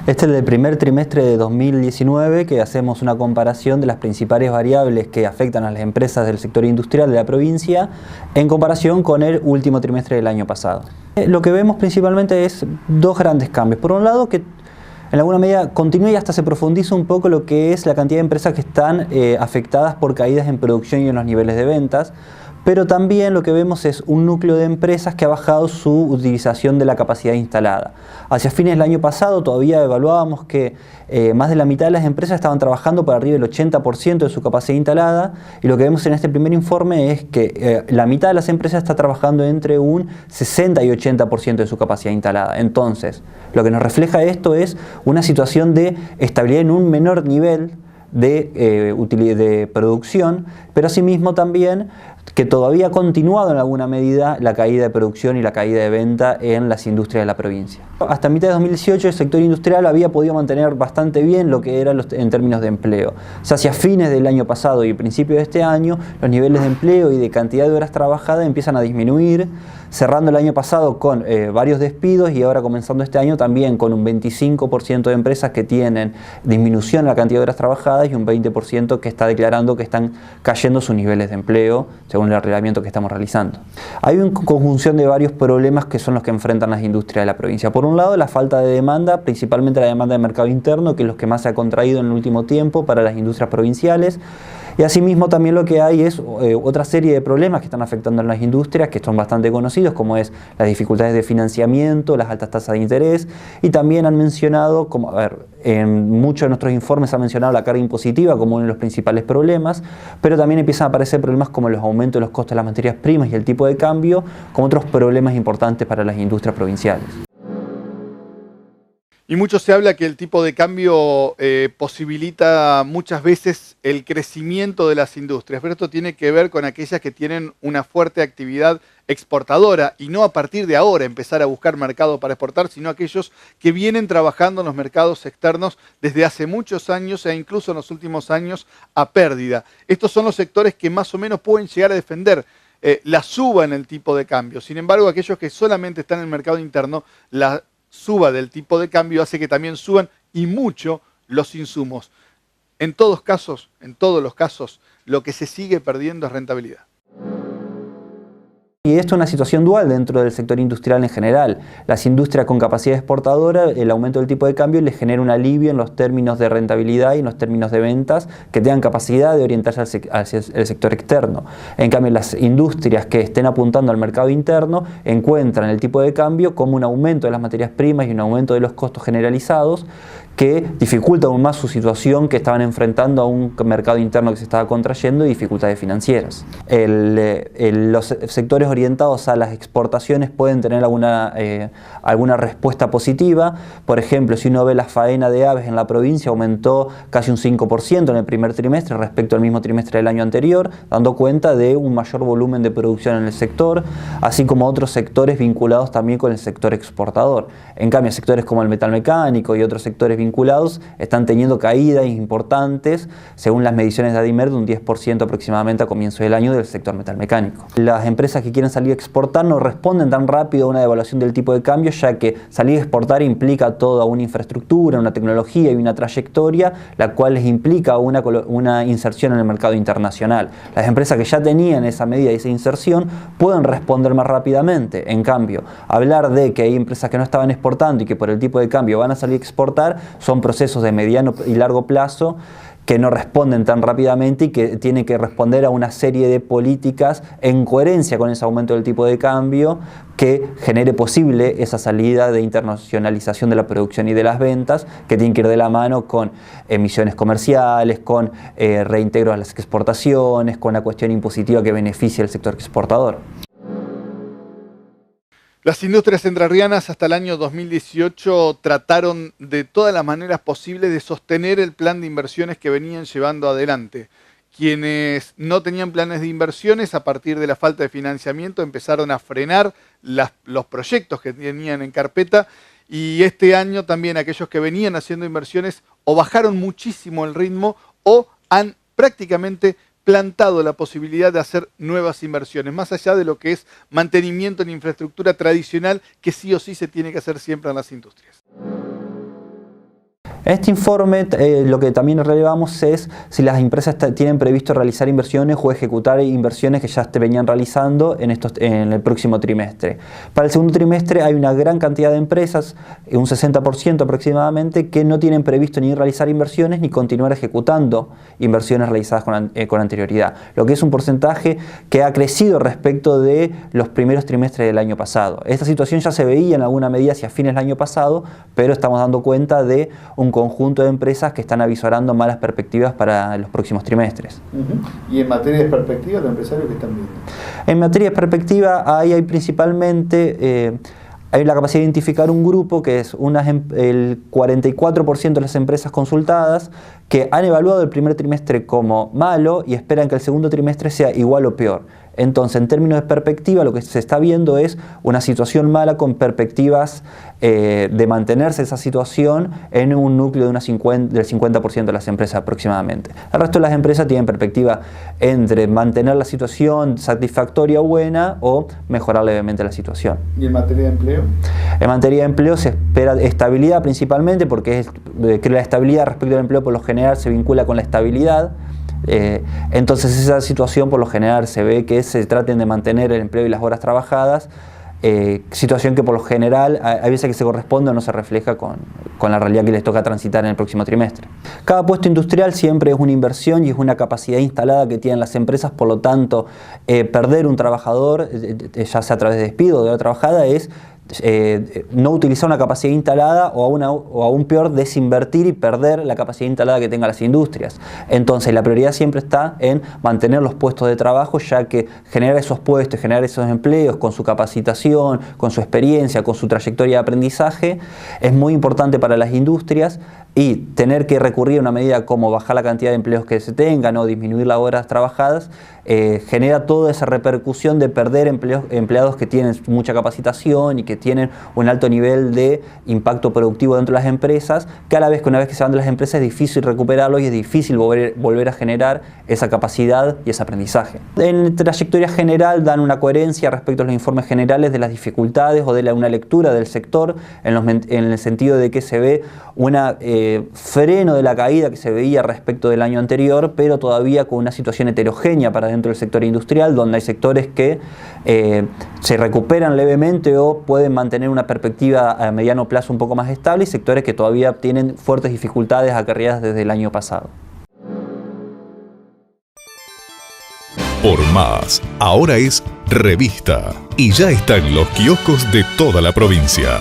Este es el primer trimestre de 2019 que hacemos una comparación de las principales variables que afectan a las empresas del sector industrial de la provincia en comparación con el último trimestre del año pasado. Lo que vemos principalmente es dos grandes cambios. Por un lado, que en alguna medida continúa y hasta se profundiza un poco lo que es la cantidad de empresas que están afectadas por caídas en producción y en los niveles de ventas. Pero también lo que vemos es un núcleo de empresas que ha bajado su utilización de la capacidad instalada. Hacia fines del año pasado todavía evaluábamos que más de la mitad de las empresas estaban trabajando por arriba del 80% de su capacidad instalada, y lo que vemos en este primer informe es que la mitad de las empresas está trabajando entre un 60 y 80% de su capacidad instalada. Entonces, lo que nos refleja esto es una situación de estabilidad en un menor nivel de producción, pero asimismo también que todavía ha continuado en alguna medida la caída de producción y la caída de venta en las industrias de la provincia. Hasta mitad de 2018 el sector industrial había podido mantener bastante bien lo que era en términos de empleo. O sea, hacia fines del año pasado y principios de este año, los niveles de empleo y de cantidad de horas trabajadas empiezan a disminuir, cerrando el año pasado con varios despidos y ahora comenzando este año también con un 25% de empresas que tienen disminución en la cantidad de horas trabajadas y un 20% que está declarando que están cayendo sus niveles de empleo según el arreglamiento que estamos realizando. Hay una conjunción de varios problemas que son los que enfrentan las industrias de la provincia. Por un lado, la falta de demanda, principalmente la demanda de mercado interno, que es lo que más se ha contraído en el último tiempo para las industrias provinciales. Y asimismo también lo que hay es otra serie de problemas que están afectando a las industrias, que son bastante conocidos, como es las dificultades de financiamiento, las altas tasas de interés, y también han mencionado, en muchos de nuestros informes se ha mencionado la carga impositiva como uno de los principales problemas, pero también empiezan a aparecer problemas como los aumentos de los costos de las materias primas y el tipo de cambio, como otros problemas importantes para las industrias provinciales. Y mucho se habla que el tipo de cambio posibilita muchas veces el crecimiento de las industrias, pero esto tiene que ver con aquellas que tienen una fuerte actividad exportadora y no a partir de ahora empezar a buscar mercado para exportar, sino aquellos que vienen trabajando en los mercados externos desde hace muchos años e incluso en los últimos años a pérdida. Estos son los sectores que más o menos pueden llegar a defender la suba en el tipo de cambio. Sin embargo, aquellos que solamente están en el mercado interno, la suba del tipo de cambio hace que también suban y mucho los insumos. En todos los casos, lo que se sigue perdiendo es rentabilidad. Y esto es una situación dual dentro del sector industrial en general. Las industrias con capacidad exportadora, el aumento del tipo de cambio les genera un alivio en los términos de rentabilidad y en los términos de ventas que tengan capacidad de orientarse hacia el sector externo. En cambio, las industrias que estén apuntando al mercado interno encuentran el tipo de cambio como un aumento de las materias primas y un aumento de los costos generalizados que dificulta aún más su situación, que estaban enfrentando a un mercado interno que se estaba contrayendo y dificultades financieras. Los sectores orientados a las exportaciones pueden tener alguna respuesta positiva. Por ejemplo, si uno ve la faena de aves en la provincia, aumentó casi un 5% en el primer trimestre respecto al mismo trimestre del año anterior, dando cuenta de un mayor volumen de producción en el sector, así como otros sectores vinculados también con el sector exportador. En cambio, sectores como el metal mecánico y otros sectores vinculados están teniendo caídas importantes, según las mediciones de Adimer, de un 10% aproximadamente a comienzo del año del sector metal mecánico. Las empresas que quieren salir a exportar no responden tan rápido a una devaluación del tipo de cambio, ya que salir a exportar implica toda una infraestructura, una tecnología y una trayectoria, la cual les implica una inserción en el mercado internacional. Las empresas que ya tenían esa medida y esa inserción pueden responder más rápidamente. En cambio, hablar de que hay empresas que no estaban exportando y que por el tipo de cambio van a salir a exportar son procesos de mediano y largo plazo que no responden tan rápidamente y que tienen que responder a una serie de políticas en coherencia con ese aumento del tipo de cambio que genere posible esa salida de internacionalización de la producción y de las ventas, que tienen que ir de la mano con emisiones comerciales, con reintegro a las exportaciones, con una cuestión impositiva que beneficie al sector exportador. Las industrias entrerrianas hasta el año 2018 trataron de todas las maneras posibles de sostener el plan de inversiones que venían llevando adelante. Quienes no tenían planes de inversiones, a partir de la falta de financiamiento, empezaron a frenar los proyectos que tenían en carpeta, y este año también aquellos que venían haciendo inversiones o bajaron muchísimo el ritmo o han prácticamente plantado la posibilidad de hacer nuevas inversiones, más allá de lo que es mantenimiento en infraestructura tradicional que sí o sí se tiene que hacer siempre en las industrias. En este informe lo que también relevamos es si las empresas tienen previsto realizar inversiones o ejecutar inversiones que ya venían realizando en el próximo trimestre. Para el segundo trimestre hay una gran cantidad de empresas, un 60% aproximadamente, que no tienen previsto ni realizar inversiones ni continuar ejecutando inversiones realizadas con anterioridad, lo que es un porcentaje que ha crecido respecto de los primeros trimestres del año pasado. Esta situación ya se veía en alguna medida hacia fines del año pasado, pero estamos dando cuenta de un conjunto de empresas que están avisorando malas perspectivas para los próximos trimestres. ¿Y en materia de perspectiva, los empresarios qué están viendo? En materia de perspectiva, ahí hay principalmente hay la capacidad de identificar un grupo que es el 44% de las empresas consultadas que han evaluado el primer trimestre como malo y esperan que el segundo trimestre sea igual o peor. Entonces, en términos de perspectiva, lo que se está viendo es una situación mala con perspectivas de mantenerse esa situación en un núcleo del 50% de las empresas aproximadamente. El resto de las empresas tienen perspectiva entre mantener la situación satisfactoria o buena o mejorar levemente la situación. ¿Y en materia de empleo? En materia de empleo se espera estabilidad principalmente porque que la estabilidad respecto al empleo por lo general se vincula con la estabilidad. Entonces esa situación por lo general se ve que se traten de mantener el empleo y las horas trabajadas, situación que por lo general hay veces que se corresponde o no se refleja con la realidad que les toca transitar en el próximo trimestre. Cada puesto industrial siempre es una inversión y es una capacidad instalada que tienen las empresas, por lo tanto perder un trabajador, ya sea a través de despido o de hora trabajada, es no utilizar una capacidad instalada o aún peor, desinvertir y perder la capacidad instalada que tengan las industrias. Entonces la prioridad siempre está en mantener los puestos de trabajo, ya que generar esos puestos, generar esos empleos con su capacitación, con su experiencia, con su trayectoria de aprendizaje es muy importante para las industrias, y tener que recurrir a una medida como bajar la cantidad de empleos que se tengan o disminuir las horas trabajadas genera toda esa repercusión de perder empleados que tienen mucha capacitación y que tienen un alto nivel de impacto productivo dentro de las empresas, que a la vez que una vez que se van de las empresas es difícil recuperarlos y es difícil volver a generar esa capacidad y ese aprendizaje. En trayectoria general dan una coherencia respecto a los informes generales de las dificultades o de una lectura del sector en el sentido de que se ve una freno de la caída que se veía respecto del año anterior, pero todavía con una situación heterogénea para dentro del sector industrial, donde hay sectores que se recuperan levemente o pueden mantener una perspectiva a mediano plazo un poco más estable, y sectores que todavía tienen fuertes dificultades acarreadas desde el año pasado. Por Más, ahora es revista y ya está en los kioscos de toda la provincia.